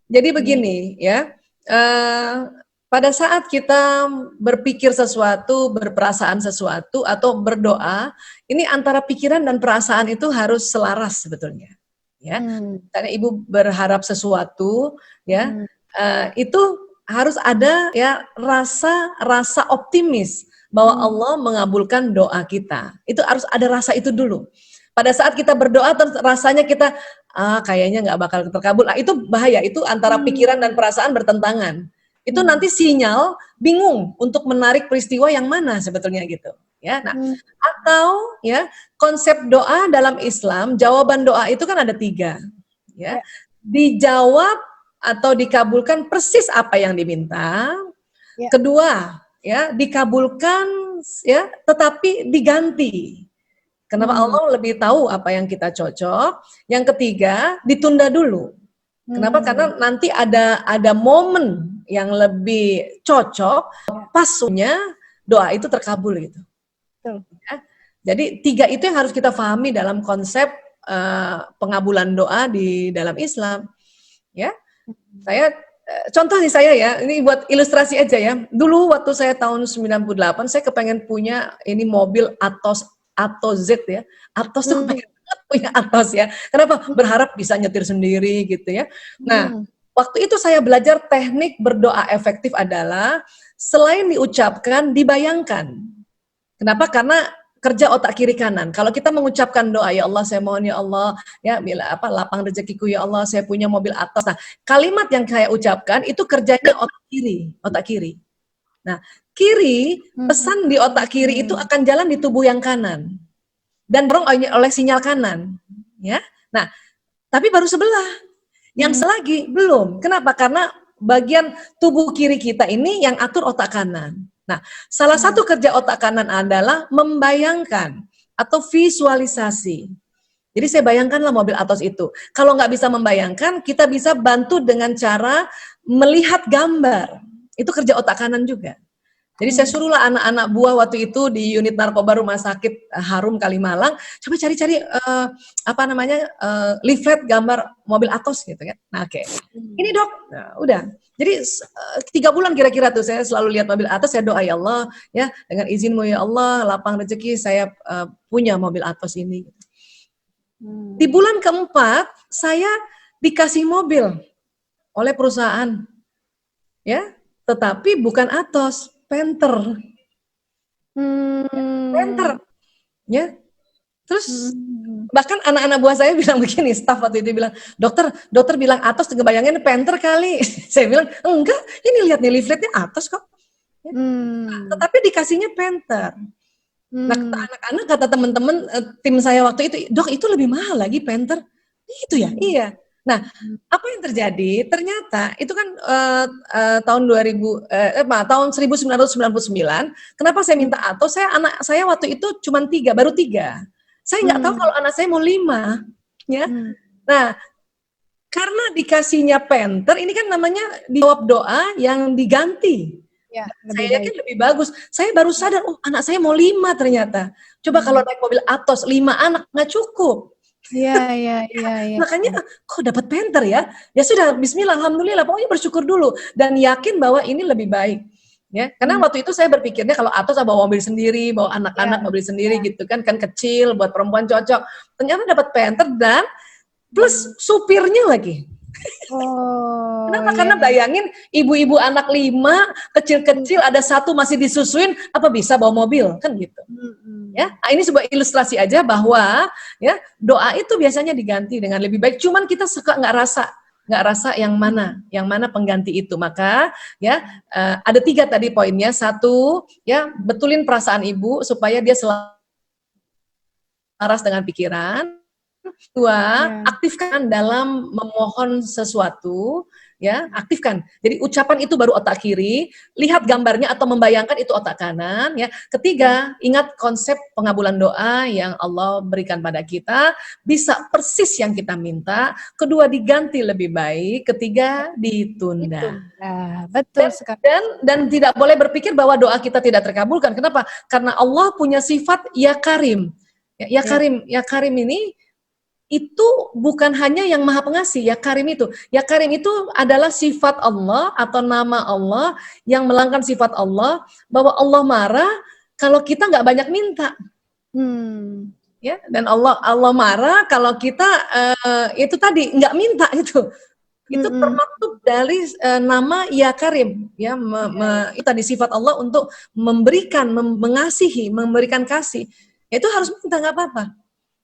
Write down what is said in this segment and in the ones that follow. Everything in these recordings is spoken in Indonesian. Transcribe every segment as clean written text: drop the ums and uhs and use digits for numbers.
Jadi begini ya, pada saat kita berpikir sesuatu, berperasaan sesuatu, atau berdoa, ini antara pikiran dan perasaan itu harus selaras sebetulnya. Ya, karena ibu berharap sesuatu, ya, itu harus ada ya rasa optimis bahwa Allah mengabulkan doa kita. Itu harus ada rasa itu dulu. Pada saat kita berdoa terus rasanya kita kayaknya nggak bakal terkabul. Itu bahaya. Itu antara pikiran dan perasaan bertentangan. Itu nanti sinyal bingung untuk menarik peristiwa yang mana sebetulnya gitu. Ya, nah, atau ya konsep doa dalam Islam, jawaban doa itu kan ada 3. Ya, dijawab atau dikabulkan persis apa yang diminta. Kedua, ya dikabulkan ya, tetapi diganti. Kenapa Allah lebih tahu apa yang kita cocok. Yang ketiga, ditunda dulu. Kenapa? Karena nanti ada momen yang lebih cocok, pasnya doa itu terkabul gitu. Ya. Jadi 3 itu yang harus kita pahami dalam konsep pengabulan doa di dalam Islam. Ya, saya contoh nih saya ya, ini buat ilustrasi aja ya. Dulu waktu saya tahun 98, saya kepengen punya ini mobil Atos Z ya. Atos tuh pengen banget punya Atos ya. Kenapa? Berharap bisa nyetir sendiri gitu ya. Nah, waktu itu saya belajar teknik berdoa efektif adalah selain diucapkan, dibayangkan. Kenapa? Karena kerja otak kiri kanan. Kalau kita mengucapkan doa, ya Allah saya mohon ya Allah, ya bila lapang rezekiku ya Allah, saya punya mobil Atos. Nah, kalimat yang saya ucapkan itu kerjanya otak kiri. Nah, kiri, pesan di otak kiri itu akan jalan di tubuh yang kanan dan dorong oleh sinyal kanan, ya. Nah, tapi baru sebelah, yang selagi belum. Kenapa? Karena bagian tubuh kiri kita ini yang atur otak kanan. Nah, salah satu kerja otak kanan adalah membayangkan atau visualisasi. Jadi saya bayangkanlah mobil Atos itu. Kalau nggak bisa membayangkan, kita bisa bantu dengan cara melihat gambar. Itu kerja otak kanan juga. Jadi saya suruhlah anak-anak buah waktu itu di unit narkoba rumah sakit Harum Kalimalang, coba cari-cari leaflet gambar mobil Atos gitu kan. Nah, oke. Ini dok, nah, udah. Jadi 3 bulan kira-kira tuh saya selalu lihat mobil Atos, saya doa ya Allah, ya dengan izinmu ya Allah, lapang rezeki saya punya mobil Atos ini. Di bulan keempat saya dikasih mobil oleh perusahaan, ya, tetapi bukan Atos. Panther, ya. Terus bahkan anak-anak buah saya bilang begini, staf waktu itu bilang, dokter bilang Atos, ngebayangin Panther kali. Saya bilang enggak, ini lihat nih leafletnya Atos kok. Ya. Tetapi dikasihnya Panther. Nah, kata anak-anak, kata teman-teman tim saya waktu itu, dok itu lebih mahal lagi Panther. Itu ya, iya. Nah, apa yang terjadi? Ternyata itu kan tahun 1999. Kenapa saya minta Atos? Anak saya waktu itu cuma 3, baru 3. Saya nggak tahu kalau anak saya mau 5, ya. Nah, karena dikasihnya Panther, ini kan namanya dijawab doa yang diganti. Ya, saya yakin lebih bagus. Saya baru sadar, oh anak saya mau 5 ternyata. Coba kalau naik mobil Atos 5 anak nggak cukup. Iya. Makanya kok dapat Panther ya? Ya sudah, bismillah, alhamdulillah, pokoknya bersyukur dulu dan yakin bahwa ini lebih baik. Ya, karena waktu itu saya berpikirnya kalau Atos bawa mobil sendiri, bawa anak-anak mobil sendiri gitu kan kecil, buat perempuan cocok. Ternyata dapat Panther dan plus supirnya lagi. Kenapa? Karena bayangin ibu-ibu anak 5 kecil-kecil, ada 1 masih disusuin, apa bisa bawa mobil kan gitu. Ya, nah, ini sebuah ilustrasi aja bahwa ya doa itu biasanya diganti dengan lebih baik. Cuman kita suka nggak rasa yang mana pengganti itu. Maka ya ada 3 tadi poinnya. 1 ya betulin perasaan ibu supaya dia selaras dengan pikiran. 2, aktifkan dalam memohon sesuatu, ya, aktifkan. Jadi ucapan itu baru otak kiri, lihat gambarnya atau membayangkan itu otak kanan, ya. 3, ingat konsep pengabulan doa yang Allah berikan pada kita, bisa persis yang kita minta. 2, diganti lebih baik. 3, ditunda. Betul sekali. Dan tidak boleh berpikir bahwa doa kita tidak terkabulkan. Kenapa? Karena Allah punya sifat ya Karim. Ya Karim ini itu bukan hanya yang Maha Pengasih, ya Karim itu. Ya Karim itu adalah sifat Allah atau nama Allah yang melanggar sifat Allah, bahwa Allah marah kalau kita nggak banyak minta. Ya, dan Allah marah kalau kita itu tadi nggak minta itu. Itu termaktub dari nama Ya Karim, ya itu tadi sifat Allah untuk memberikan, mengasihi, memberikan kasih. Ya, itu harus minta, nggak apa-apa.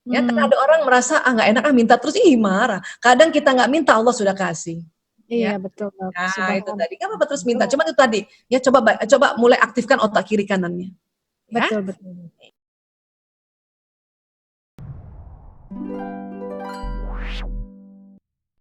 Ya, karena ada orang merasa nggak enak minta terus, marah. Kadang kita nggak minta Allah sudah kasih. Iya Ya. betul. Nah, itu tadi nggak apa-apa terus minta. Cuma itu tadi, ya coba mulai aktifkan otak kiri kanannya. Ya. Betul.